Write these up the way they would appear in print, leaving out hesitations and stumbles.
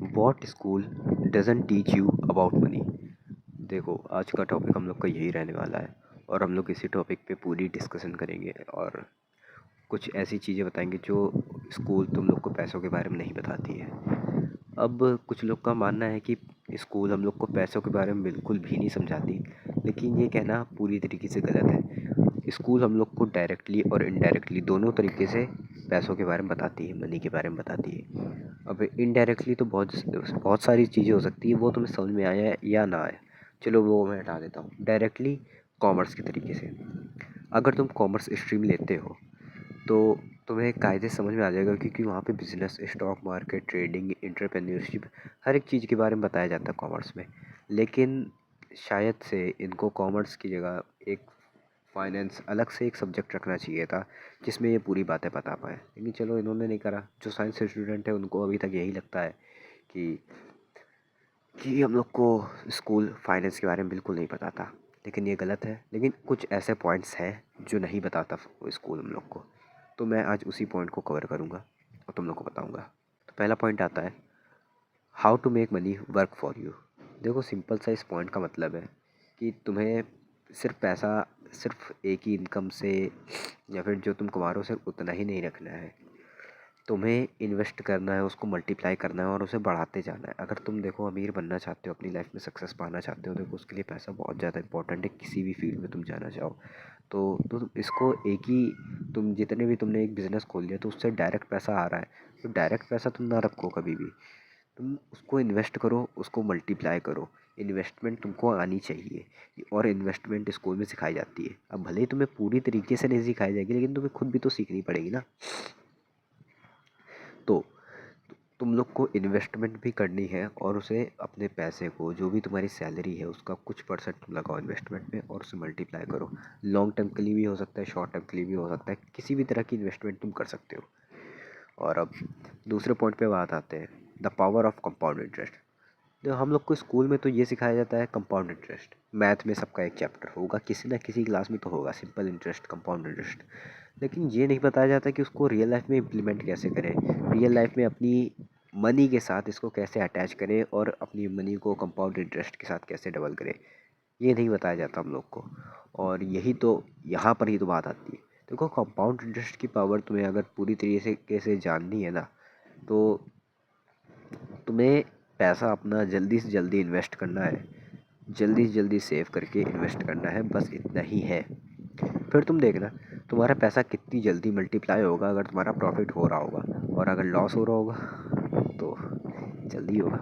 What school doesn't teach you about money. देखो, आज का टॉपिक हम लोग का यही रहने वाला है और हम लोग इसी टॉपिक पे पूरी डिस्कशन करेंगे और कुछ ऐसी चीज़ें बताएंगे जो स्कूल तुम लोग को पैसों के बारे में नहीं बताती है। अब कुछ लोग का मानना है कि स्कूल हम लोग को पैसों के बारे में बिल्कुल भी नहीं समझाती, लेकिन ये कहना पूरी तरीके से गलत है। स्कूल हम लोग को डायरेक्टली और इनडायरेक्टली दोनों तरीके से पैसों के बारे में बताती है, मनी के बारे में बताती है। अब इनडायरेक्टली तो बहुत बहुत सारी चीज़ें हो सकती है, वो तुम्हें समझ में आया या ना आया, चलो वो मैं हटा देता हूँ। डायरेक्टली कॉमर्स के तरीके से, अगर तुम कॉमर्स स्ट्रीम लेते हो तो तुम्हें कायदे समझ में आ जाएगा, क्योंकि वहाँ पे business, stock market, trading, entrepreneurship, हर एक चीज़ के बारे में बताया जाता है कॉमर्स में। लेकिन शायद से इनको कॉमर्स की जगह एक फाइनेंस अलग से एक सब्जेक्ट रखना चाहिए था, जिसमें ये पूरी बातें बता पाए, लेकिन चलो इन्होंने नहीं करा। जो साइंस स्टूडेंट है उनको अभी तक यही लगता है कि हम लोग को स्कूल फाइनेंस के बारे में बिल्कुल नहीं बताता, लेकिन ये गलत है। लेकिन कुछ ऐसे पॉइंट्स हैं जो नहीं बताता वो स्कूल हम लोग को, तो मैं आज उसी पॉइंट को कवर करूँगा और तुम लोग को बताऊँगा। तो पहला पॉइंट आता है, how to make money work for you. देखो, सिंपल सा इस पॉइंट का मतलब है कि तुम्हें सिर्फ पैसा सिर्फ एक ही इनकम से या फिर जो तुम कमा रहे हो सिर्फ उतना ही नहीं रखना है। तुम्हें इन्वेस्ट करना है, उसको मल्टीप्लाई करना है और उसे बढ़ाते जाना है। अगर तुम देखो अमीर बनना चाहते हो, अपनी लाइफ में सक्सेस पाना चाहते हो, देखो उसके लिए पैसा बहुत ज़्यादा इंपॉर्टेंट है। किसी भी फील्ड में तुम जाना चाहो तो तुम इसको एक ही, तुम जितने भी तुमने एक बिज़नेस खोल लिया तो उससे डायरेक्ट पैसा आ रहा है, तो डायरेक्ट पैसा तुम ना रखो कभी भी। तुम उसको इन्वेस्ट करो, उसको मल्टीप्लाई करो। इन्वेस्टमेंट तुमको आनी चाहिए और इन्वेस्टमेंट स्कूल में सिखाई जाती है। अब भले ही तुम्हें पूरी तरीके से नहीं सिखाई जाएगी, लेकिन तुम्हें खुद भी तो सीखनी पड़ेगी ना। तो तुम लोग को इन्वेस्टमेंट भी करनी है और उसे अपने पैसे को, जो भी तुम्हारी सैलरी है उसका कुछ परसेंट तुम लगाओ इन्वेस्टमेंट में और उसे मल्टीप्लाई करो। लॉन्ग टर्म के लिए भी हो सकता है, शॉर्ट टर्म के लिए भी हो सकता है, किसी भी तरह की इन्वेस्टमेंट तुम कर सकते हो। और अब दूसरे पॉइंट पे बात आते हैं, the power of compound interest. तो हम लोग को स्कूल में तो ये सिखाया जाता है कंपाउंड इंटरेस्ट, मैथ में सबका एक चैप्टर होगा, किसी ना किसी क्लास में तो होगा सिंपल इंटरेस्ट, कंपाउंड इंटरेस्ट। लेकिन ये नहीं बताया जाता कि उसको रियल लाइफ में इम्प्लीमेंट कैसे करें, रियल लाइफ में अपनी मनी के साथ इसको कैसे अटैच करें और अपनी मनी को कंपाउंड इंटरेस्ट के साथ कैसे डबल करें, ये नहीं बताया जाता हम लोग को। और यही तो, यहाँ पर ही तो बात आती है। देखो, कंपाउंड इंटरेस्ट की पावर तुम्हें अगर पूरी तरीके से कैसे जाननी है ना, तो तुम्हें पैसा अपना जल्दी से जल्दी इन्वेस्ट करना है, जल्दी से जल्दी सेव करके इन्वेस्ट करना है, बस इतना ही है। फिर तुम देखना तुम्हारा पैसा कितनी जल्दी मल्टीप्लाई होगा अगर तुम्हारा प्रॉफिट हो रहा होगा, और अगर लॉस हो रहा होगा तो जल्दी होगा।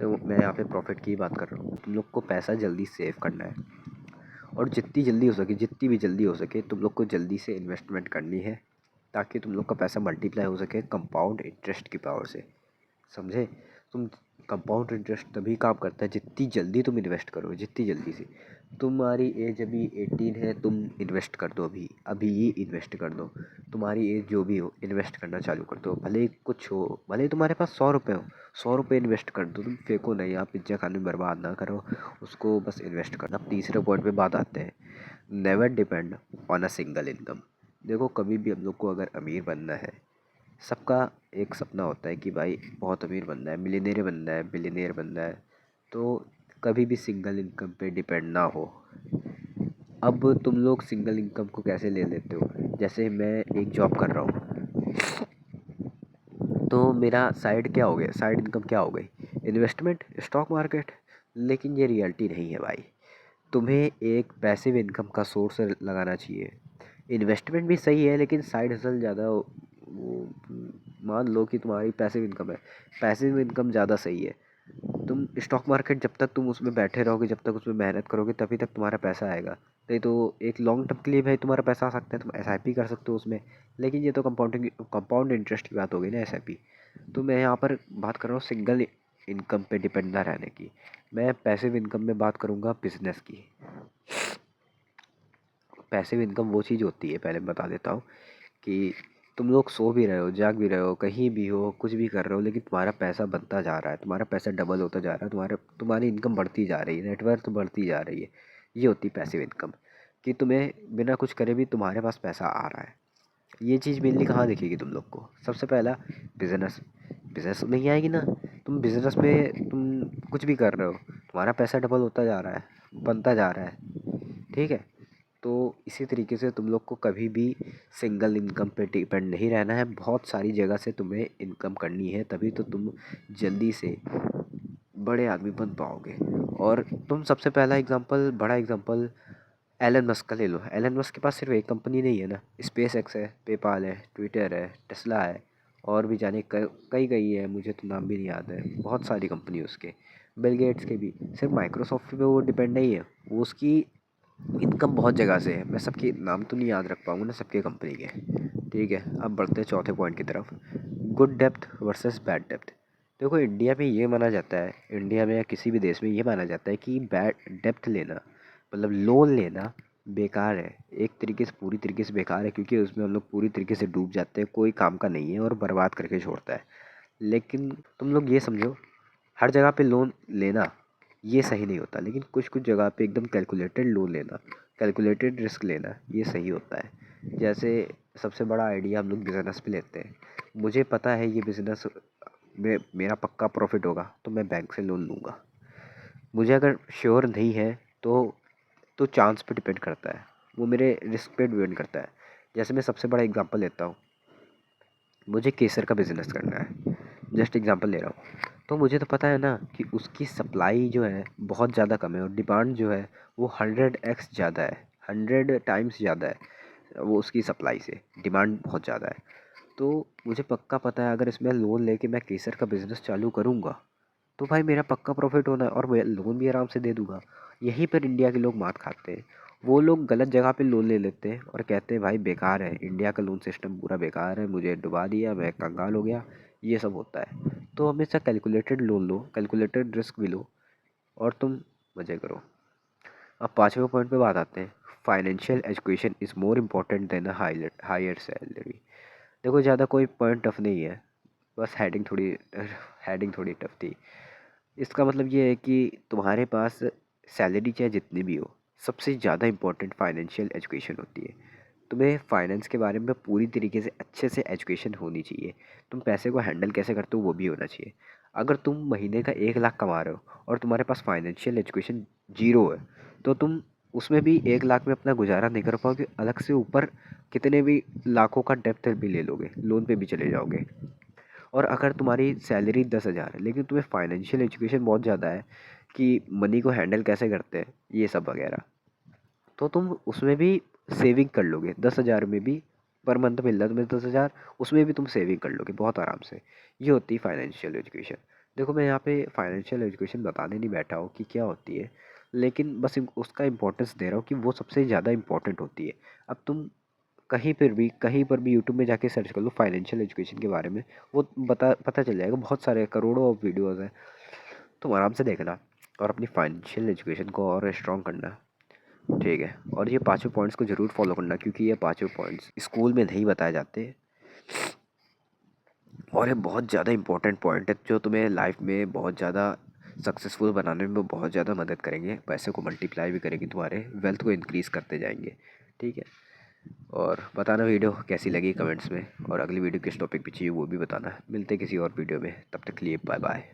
तो मैं यहाँ पे प्रॉफिट की बात कर रहा हूँ। तुम लोग को पैसा जल्दी सेव करना है और जितनी जल्दी हो सके, जितनी भी जल्दी हो सके तुम लोग को जल्दी से इन्वेस्टमेंट करनी है, ताकि तुम लोग का पैसा मल्टीप्लाई हो सके कंपाउंड इंटरेस्ट की पावर से। समझे? तुम, कंपाउंड इंटरेस्ट तभी काम करता है जितनी जल्दी तुम इन्वेस्ट करो, जितनी जल्दी से। तुम्हारी एज अभी 18 है, तुम इन्वेस्ट कर दो, अभी अभी ही इन्वेस्ट कर दो। तुम्हारी एज जो भी हो, इन्वेस्ट करना चालू कर दो, भले ही कुछ हो, भले ही तुम्हारे पास 100 रुपये हो, 100 रुपये इन्वेस्ट कर दो। तुम फेंको नहीं, आप पिज्जा खाने में बर्बाद ना करो उसको, बस इन्वेस्ट करना। अब तीसरे पॉइंट पे बात आते हैं, never depend on a single income. देखो, कभी भी हम लोग को अगर अमीर बनना है, सबका एक सपना होता है कि भाई बहुत अमीर बनना है, मिलियनेयर बनना है, बिलियनेयर बनना है, तो कभी भी सिंगल इनकम पे डिपेंड ना हो। अब तुम लोग सिंगल इनकम को कैसे ले लेते हो, जैसे मैं एक जॉब कर रहा हूँ तो मेरा साइड क्या हो गया, साइड इनकम क्या हो गई, इन्वेस्टमेंट, स्टॉक मार्केट। लेकिन ये रियलिटी नहीं है भाई। तुम्हें एक पैसिव इनकम का सोर्स लगाना चाहिए। इन्वेस्टमेंट भी सही है, लेकिन साइड हसल ज़्यादा वो, मान लो कि तुम्हारी पैसिव इनकम है, पैसिव इनकम ज़्यादा सही है। तुम स्टॉक मार्केट, जब तक तुम उसमें बैठे रहोगे, जब तक उसमें मेहनत करोगे, तभी तक तुम्हारा पैसा आएगा। नहीं तो एक लॉन्ग टर्म के लिए भाई तुम्हारा पैसा आ सकता है, तुम एसआईपी कर सकते हो उसमें। लेकिन ये तो कंपाउंड इंटरेस्ट की बात हो गई ना, एसआईपी। तो मैं यहाँ पर बात कर रहा हूँ सिंगल इनकम पे डिपेंड ना रहने की। मैं पैसिव इनकम में बात करूँगा बिजनेस की। पैसिव इनकम वो चीज़ होती है, पहले मैं बता देता हूँ, कि तुम लोग सो भी रहे हो, जाग भी रहे हो, कहीं भी हो, कुछ भी कर रहे हो, लेकिन तुम्हारा पैसा बनता जा रहा है, तुम्हारा पैसा डबल होता जा रहा है, तुम्हारी इनकम बढ़ती जा रही है, नेटवर्थ बढ़ती जा रही है। ये होती है पैसिव इनकम, कि तुम्हें बिना कुछ करे भी तुम्हारे पास पैसा आ रहा है। ये चीज़ मेनली कहाँ दिखेगी तुम लोग को? सबसे पहला बिज़नेस, बिज़नेस नहीं आएगी ना, तुम बिज़नेस में तुम कुछ भी कर रहे हो, तुम्हारा पैसा डबल होता जा रहा है, बनता जा रहा है, ठीक है। तो इसी तरीके से तुम लोग को कभी भी सिंगल इनकम पे डिपेंड नहीं रहना है, बहुत सारी जगह से तुम्हें इनकम करनी है, तभी तो तुम जल्दी से बड़े आदमी बन पाओगे। और तुम सबसे पहला एग्जांपल, बड़ा एग्जांपल एलन मस्क का ले लो। एलन मस्क के पास सिर्फ एक कंपनी नहीं है ना, स्पेस एक्स है, पेपाल है, ट्विटर है, टेस्ला है, और भी जाने कई कई है, मुझे तो नाम भी नहीं याद है, बहुत सारी कंपनी है उसके। बिल गेट्स के भी सिर्फ माइक्रोसॉफ्ट पे वो डिपेंड नहीं है, वो उसकी इनकम बहुत जगह से है। मैं सबके नाम तो नहीं याद रख पाऊंगा ना सबके कंपनी के, ठीक है। अब बढ़ते हैं चौथे पॉइंट की तरफ, good depth versus bad depth. देखो इंडिया में ये माना जाता है, इंडिया में या किसी भी देश में ये माना जाता है कि बैड डेप्थ लेना, मतलब लोन लेना बेकार है, एक तरीके से पूरी तरीके से बेकार है, क्योंकि उसमें हम लोग पूरी तरीके से डूब जाते हैं, कोई काम का नहीं है और बर्बाद करके छोड़ता है। लेकिन तुम लोग ये समझो, हर जगह पे लोन लेना ये सही नहीं होता, लेकिन कुछ कुछ जगह पे एकदम कैलकुलेटेड लोन लेना, कैलकुलेटेड रिस्क लेना ये सही होता है। जैसे सबसे बड़ा आइडिया हम लोग बिज़नेस पे लेते हैं, मुझे पता है ये बिज़नेस में मेरा पक्का प्रॉफिट होगा, तो मैं बैंक से लोन लूँगा। मुझे अगर श्योर नहीं है तो चांस पे डिपेंड करता है, वो मेरे रिस्क पे डिपेंड करता है। जैसे मैं सबसे बड़ा एग्जांपल लेता हूँ, मुझे केसर का बिज़नेस करना है, जस्ट एग्जांपल ले रहा हूँ। तो मुझे तो पता है ना कि उसकी सप्लाई जो है बहुत ज़्यादा कम है, और डिमांड जो है वो 100x ज़्यादा है, 100 टाइम्स ज़्यादा है वो उसकी सप्लाई से, डिमांड बहुत ज़्यादा है। तो मुझे पक्का पता है अगर इसमें लोन लेके मैं केसर का बिज़नेस चालू करूँगा तो भाई मेरा पक्का प्रॉफिट होना है, और मैं लोन भी आराम से दे दूंगा। यहीं पर इंडिया के लोग मात खाते हैं, वो लोग गलत जगह पे लोन ले लेते हैं और कहते हैं भाई बेकार है, इंडिया का लोन सिस्टम पूरा बेकार है, मुझे डुबा दिया, मैं कंगाल हो गया, ये सब होता है। तो हमेशा कैलकुलेटेड लोन लो, कैलकुलेटेड रिस्क भी लो, और तुम मज़े करो। अब पाँचवें पॉइंट पे बात आते हैं, financial education is more important than a higher salary. देखो ज़्यादा कोई पॉइंट टफ नहीं है, बस हेडिंग थोड़ी टफ थी। इसका मतलब ये है कि तुम्हारे पास सैलरी चाहे जितनी भी हो, सबसे ज़्यादा इम्पोर्टेंट फाइनेंशियल एजुकेशन होती है। तुम्हें फाइनेंस के बारे में पूरी तरीके से अच्छे से एजुकेशन होनी चाहिए, तुम पैसे को हैंडल कैसे करते हो वो भी होना चाहिए। अगर तुम महीने का 1 लाख कमा रहे हो और तुम्हारे पास फाइनेंशियल एजुकेशन जीरो है, तो तुम उसमें भी 1 लाख में अपना गुजारा नहीं कर पाओगे, अलग से ऊपर कितने भी लाखों का डेप्थ भी ले लोगे, लोन पे भी चले जाओगे। और अगर तुम्हारी सैलरी 10,000 है लेकिन तुम्हें फाइनेंशियल एजुकेशन बहुत ज़्यादा है कि मनी को हैंडल कैसे करते हैं ये सब वगैरह, तो तुम उसमें भी सेविंग कर लोगे। 10,000 में भी पर मंथ मिल रहा है तुम्हें 10,000, उसमें भी तुम सेविंग कर लोगे बहुत आराम से। ये होती है फाइनेंशियल एजुकेशन। देखो मैं यहाँ पे फाइनेंशियल एजुकेशन बताने नहीं बैठा हूँ कि क्या होती है, लेकिन बस उसका इंपॉर्टेंस दे रहा हूँ कि वो सबसे ज़्यादा इंपॉर्टेंट होती है। अब तुम कहीं पर भी यूट्यूब में जाके सर्च कर लो फाइनेंशियल एजुकेशन के बारे में, वो पता चल जाएगा, बहुत सारे करोड़ों ऑफ वीडियोज़ हैं, तुम आराम से देखना और अपनी फाइनेंशियल एजुकेशन को और स्ट्रॉन्ग करना, ठीक है। और ये पांचों पॉइंट्स को ज़रूर फॉलो करना, क्योंकि ये पांचों पॉइंट्स स्कूल में नहीं बताए जाते, और ये बहुत ज़्यादा इंपॉर्टेंट पॉइंट है जो तुम्हें लाइफ में बहुत ज़्यादा सक्सेसफुल बनाने में बहुत ज़्यादा मदद करेंगे, पैसे को मल्टीप्लाई भी करेंगे, तुम्हारे वेल्थ को इंक्रीज़ करते जाएंगे, ठीक है। और बताना वीडियो कैसी लगी कमेंट्स में, और अगली वीडियो किस टॉपिक पे चाहिए वो भी बताना। मिलते हैं किसी और वीडियो में, तब तक के लिए बाय बाय।